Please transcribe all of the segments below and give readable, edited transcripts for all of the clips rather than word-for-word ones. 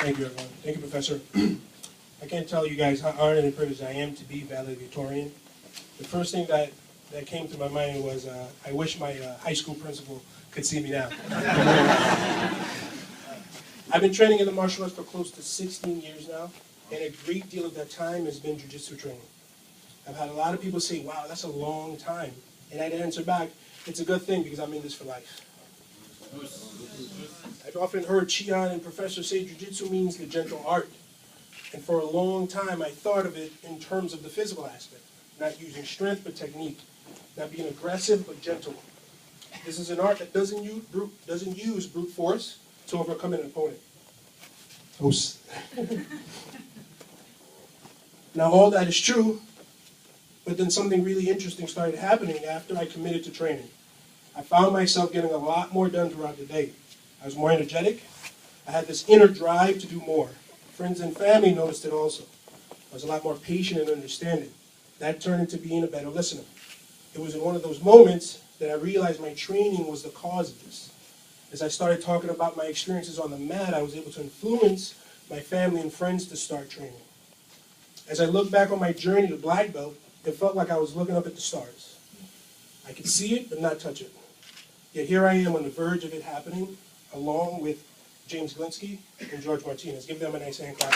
Thank you, everyone. Thank you, Professor. I can't tell you guys how honored and privileged I am to be valedictorian. The first thing that came to my mind was I wish my high school principal could see me now. I've been training in the martial arts for close to 16 years now, and a great deal of that time has been jiu-jitsu training. I've had a lot of people say, wow, that's a long time. And I'd answer back, it's a good thing because I'm in this for life. I've often heard Chian and Professor say jiu-jitsu means the gentle art. And for a long time, I thought of it in terms of the physical aspect, not using strength but technique, not being aggressive but gentle. This is an art that doesn't use brute force to overcome an opponent. Now, all that is true, but then something really interesting started happening after I committed to training. I found myself getting a lot more done throughout the day. I was more energetic. I had this inner drive to do more. Friends and family noticed it also. I was a lot more patient and understanding. That turned into being a better listener. It was in one of those moments that I realized my training was the cause of this. As I started talking about my experiences on the mat, I was able to influence my family and friends to start training. As I look back on my journey to black belt, it felt like I was looking up at the stars. I could see it, but not touch it. Yet here I am on the verge of it happening, along with James Glinsky and George Martinez. Give them a nice hand clap.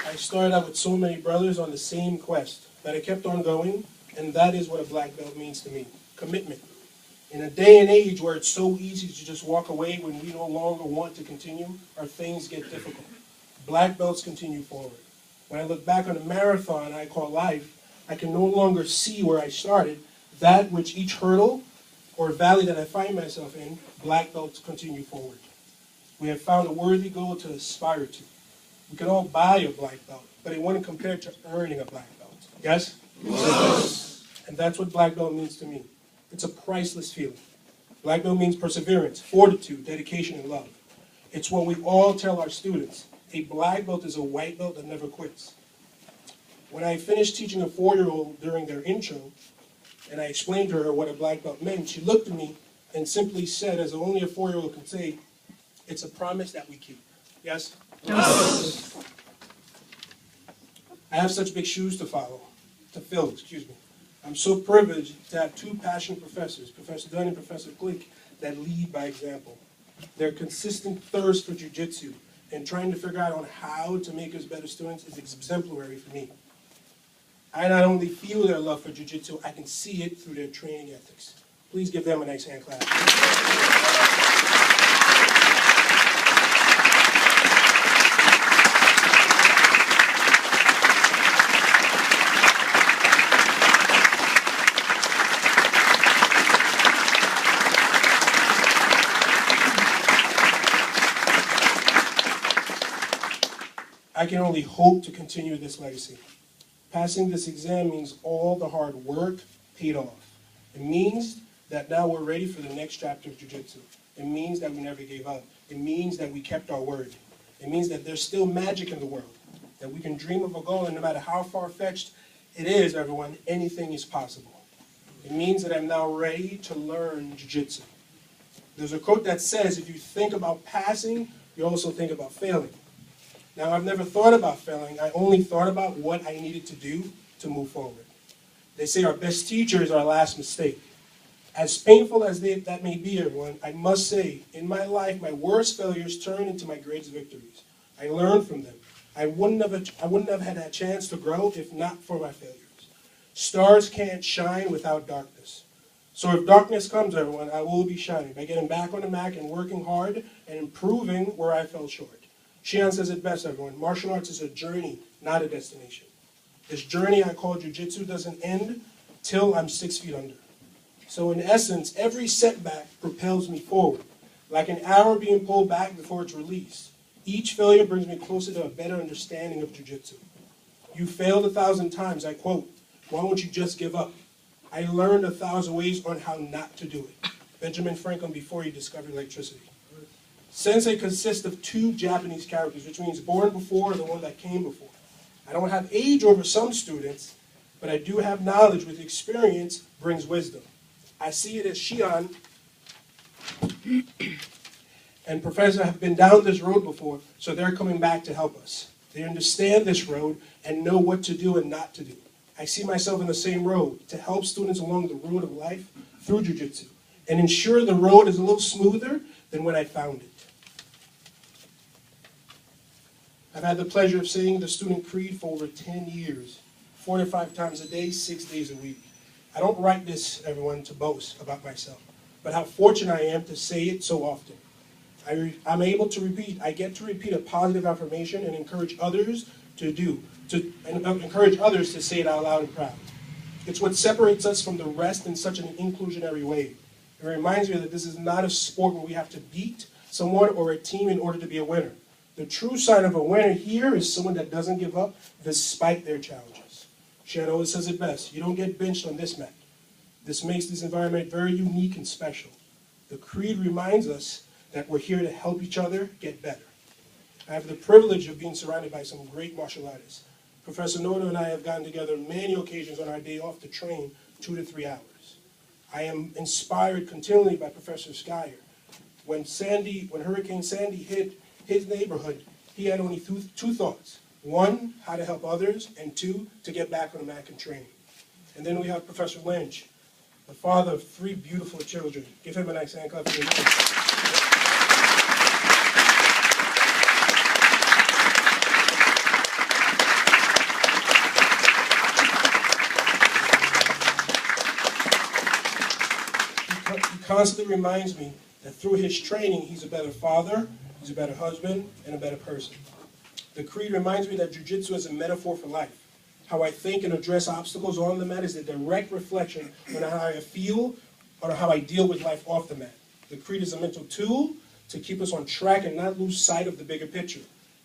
I started out with so many brothers on the same quest, but I kept on going, and that is what a black belt means to me. Commitment. In a day and age where it's so easy to just walk away when we no longer want to continue, or things get difficult, black belts continue forward. When I look back on the marathon I call life, I can no longer see where I started, that which each hurdle or valley that I find myself in, black belts continue forward. We have found a worthy goal to aspire to. We can all buy a black belt, but it wouldn't compare to earning a black belt. Yes? Yes. And that's what black belt means to me. It's a priceless feeling. Black belt means perseverance, fortitude, dedication, and love. It's what we all tell our students. A black belt is a white belt that never quits. When I finished teaching a 4-year-old during their intro, and I explained to her what a black belt meant, she looked at me and simply said, as only a 4-year-old can say, it's a promise that we keep. Yes? Yes. I have such big shoes to fill, excuse me. I'm so privileged to have two passionate professors, Professor Dunn and Professor Glick, that lead by example. Their consistent thirst for jiu-jitsu and trying to figure out on how to make us better students is exemplary for me. I not only feel their love for jiu-jitsu, I can see it through their training ethics. Please give them a nice hand clap. I can only hope to continue this legacy. Passing this exam means all the hard work paid off. It means that now we're ready for the next chapter of jiu-jitsu. It means that we never gave up. It means that we kept our word. It means that there's still magic in the world, that we can dream of a goal, and no matter how far-fetched it is, everyone, anything is possible. It means that I'm now ready to learn jiu-jitsu. There's a quote that says, if you think about passing, you also think about failing. Now, I've never thought about failing. I only thought about what I needed to do to move forward. They say our best teacher is our last mistake. As painful as that may be, everyone, I must say, in my life, my worst failures turned into my greatest victories. I learned from them. I wouldn't have had that chance to grow if not for my failures. Stars can't shine without darkness. So if darkness comes, everyone, I will be shining by getting back on the mat and working hard and improving where I fell short. Chian says it best, everyone. Martial arts is a journey, not a destination. This journey I call jiu-jitsu doesn't end till I'm 6 feet under. So in essence, every setback propels me forward, like an arrow being pulled back before it's released. Each failure brings me closer to a better understanding of jiu-jitsu. You failed 1,000 times, I quote, why won't you just give up? I learned 1,000 ways on how not to do it. Benjamin Franklin before he discovered electricity. Sensei consists of two Japanese characters, which means born before or the one that came before. I don't have age over some students, but I do have knowledge with experience brings wisdom. I see it as Shion and Professor have been down this road before, so they're coming back to help us. They understand this road and know what to do and not to do. I see myself in the same road to help students along the road of life through Jiu-Jitsu and ensure the road is a little smoother than when I found it. I've had the pleasure of saying the student creed for over 10 years, 4 to 5 times a day, 6 days a week. I don't write this, everyone, to boast about myself, but how fortunate I am to say it so often. I'm able to repeat, I get to repeat a positive affirmation and encourage others encourage others to say it out loud and proud. It's what separates us from the rest in such an inclusionary way. It reminds me that this is not a sport where we have to beat someone or a team in order to be a winner. The true sign of a winner here is someone that doesn't give up despite their challenges. Shion always says it best, you don't get benched on this mat. This makes this environment very unique and special. The creed reminds us that we're here to help each other get better. I have the privilege of being surrounded by some great martial artists. Professor Noto and I have gotten together many occasions on our day off to train 2 to 3 hours. I am inspired continually by Professor Skyer. When Hurricane Sandy hit his neighborhood, he had only two thoughts. 1, how to help others, and 2, to get back on the mat and train. And then we have Professor Lynch, the father of 3 beautiful children. Give him a nice hand clap. He constantly reminds me that through his training, he's a better father, he's a better husband, and a better person. The creed reminds me that jiu-jitsu is a metaphor for life. How I think and address obstacles on the mat is a direct reflection on how I feel or how I deal with life off the mat. The creed is a mental tool to keep us on track and not lose sight of the bigger picture.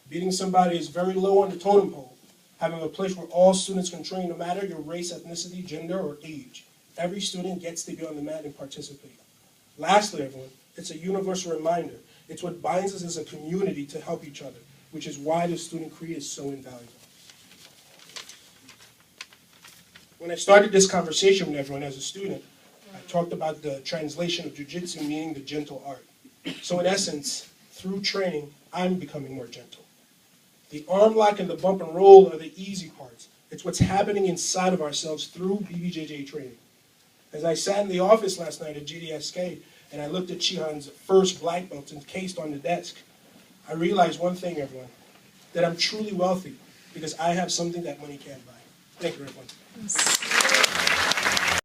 Beating somebody is very low on the totem pole, having a place where all students can train no matter your race, ethnicity, gender, or age. Every student gets to be on the mat and participate. Lastly, everyone, it's a universal reminder. It's what binds us as a community to help each other, which is why the student creed is so invaluable. When I started this conversation with everyone as a student, I talked about the translation of jiu-jitsu meaning the gentle art. So in essence, through training, I'm becoming more gentle. The arm lock and the bump and roll are the easy parts. It's what's happening inside of ourselves through BBJJ training. As I sat in the office last night at GDSK and I looked at Chihon's first black belt encased on the desk, I realized one thing, everyone, that I'm truly wealthy because I have something that money can't buy. Thank you, everyone.